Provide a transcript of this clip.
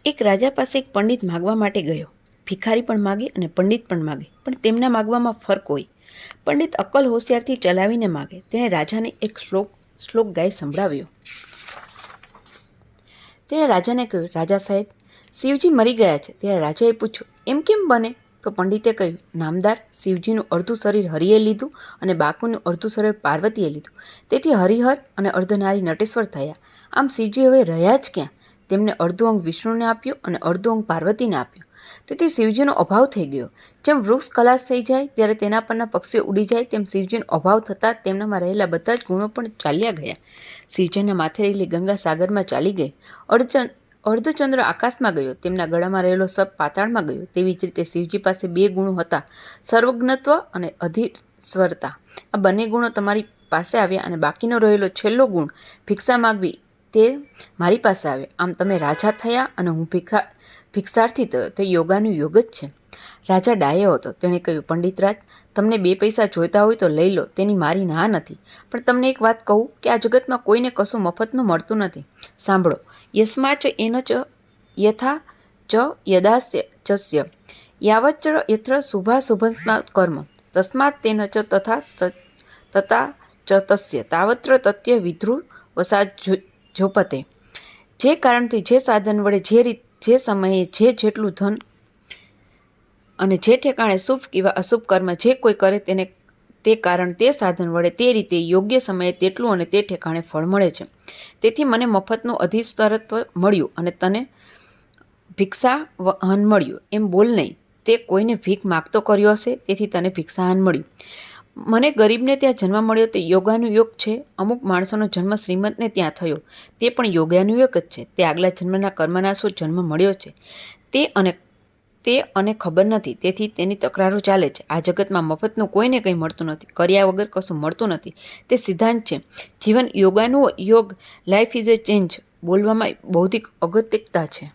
એક રાજા પાસે એક પંડિત માગવા માટે ગયો. ભિખારી પણ માગે અને પંડિત પણ માગે, પણ તેમના માગવામાં ફરક હોય. પંડિત અક્કલ હોશિયારથી ચલાવીને માગે. તેણે રાજાને એક શ્લોક ગાઈ સંભળાવ્યો. તેણે રાજાને કહ્યું, રાજા સાહેબ, શિવજી મરી ગયા છે. ત્યારે રાજાએ પૂછ્યું, એમ કેમ બને? તો પંડિતે કહ્યું, નામદાર, શિવજીનું અડધું શરીર હરિએ લીધું અને બાકીનું અડધું શરીર પાર્વતીએ લીધું. તેથી હરિહર અને અર્ધનારી નટેશ્વર થયા. આમ શિવજી હવે રહ્યા જ ક્યાં? તેમને અડધું અંગ વિષ્ણુને આપ્યું અને અડધું અંગ પાર્વતીને આપ્યું. તેથી શિવજીનો અભાવ થઈ ગયો. જેમ વૃક્ષ ખલાસ થઈ જાય ત્યારે તેના પરના પક્ષીઓ ઉડી જાય, તેમ શિવજીનો અભાવ થતાં તેમનામાં રહેલા બધા જ ગુણો પણ ચાલ્યા ગયા. શિવજીના માથે રહેલી ગંગા સાગરમાં ચાલી ગઈ. અર્ધચંદ્ર આકાશમાં ગયો. તેમના ગળામાં રહેલો સપ પાતાળમાં ગયો. તેવી જ રીતે શિવજી પાસે 2 ગુણો હતા, સર્વજ્ઞત્વ અને અધીશ્વરતા. આ બંને ગુણો તમારી પાસે આવ્યા અને બાકીનો રહેલો છેલ્લો ગુણ, ભિક્ષા માગવી, તે મારી પાસે આવ્યા. આમ તમે રાજા થયા અને હું ભિક્ષાર્થી થયો. તે યોગાનું યોગ જ છે. રાજા ડાયો હતો. તેણે કહ્યું, પંડિતરાજ, તમને 2 પૈસા જોઈતા હોય તો લઈ લો, તેની મારી ના નથી. પણ તમને એક વાત કહું કે આ જગતમાં કોઈને કશું મફતનું મળતું નથી. સાંભળો, યસ્માચ એન ચ યથા ચ યદાસ્ય ચસ્ય યાવચ્ચ યત્ર શુભાશુભસ્મા કર્મ તસ્માત તેન ચ તથા ચ તસ્ય તાવત્ર તત્ય વિધ્રુ વસાદ જોપતે. જે કારણથી, જે સાધન વડે, જે સમયે, જેટલું ધન અને જે ઠેકાણે શુભ કેવા અશુભ કર્મ જે કોઈ કરે તેને તે કારણ, તે સાધન વડે, તે રીતે, યોગ્ય સમયે તેટલું અને તે ઠેકાણે ફળ મળે છે. તેથી મને મફતનું અધિશ્વરત્વ મળ્યું અને તને ભિક્ષાહન મળ્યું. એમ બોલ નહીં. તે કોઈને ભીખ માગતો કર્યો હશે, તેથી તને ભિક્ષાહન મળ્યું. મને ગરીબને ત્યાં જન્મ મળ્યો તે યોગાનુયોગ છે. અમુક માણસોનો જન્મ શ્રીમંતને ત્યાં થયો, તે પણ યોગાનુયોગ જ છે. તે આગલા જન્મના કર્મના શું જન્મ મળ્યો છે તે અને ખબર નથી. તેથી તેની તકરારો ચાલે છે. આ જગતમાં મફતનું કોઈને કંઈ મળતું નથી. કર્યા વગર કશું મળતું નથી. તે સિદ્ધાંત છે. જીવન યોગાનુયોગ, લાઈફ ઇઝ એ ચેન્જ બોલવામાં બૌદ્ધિક અગત્યતા છે.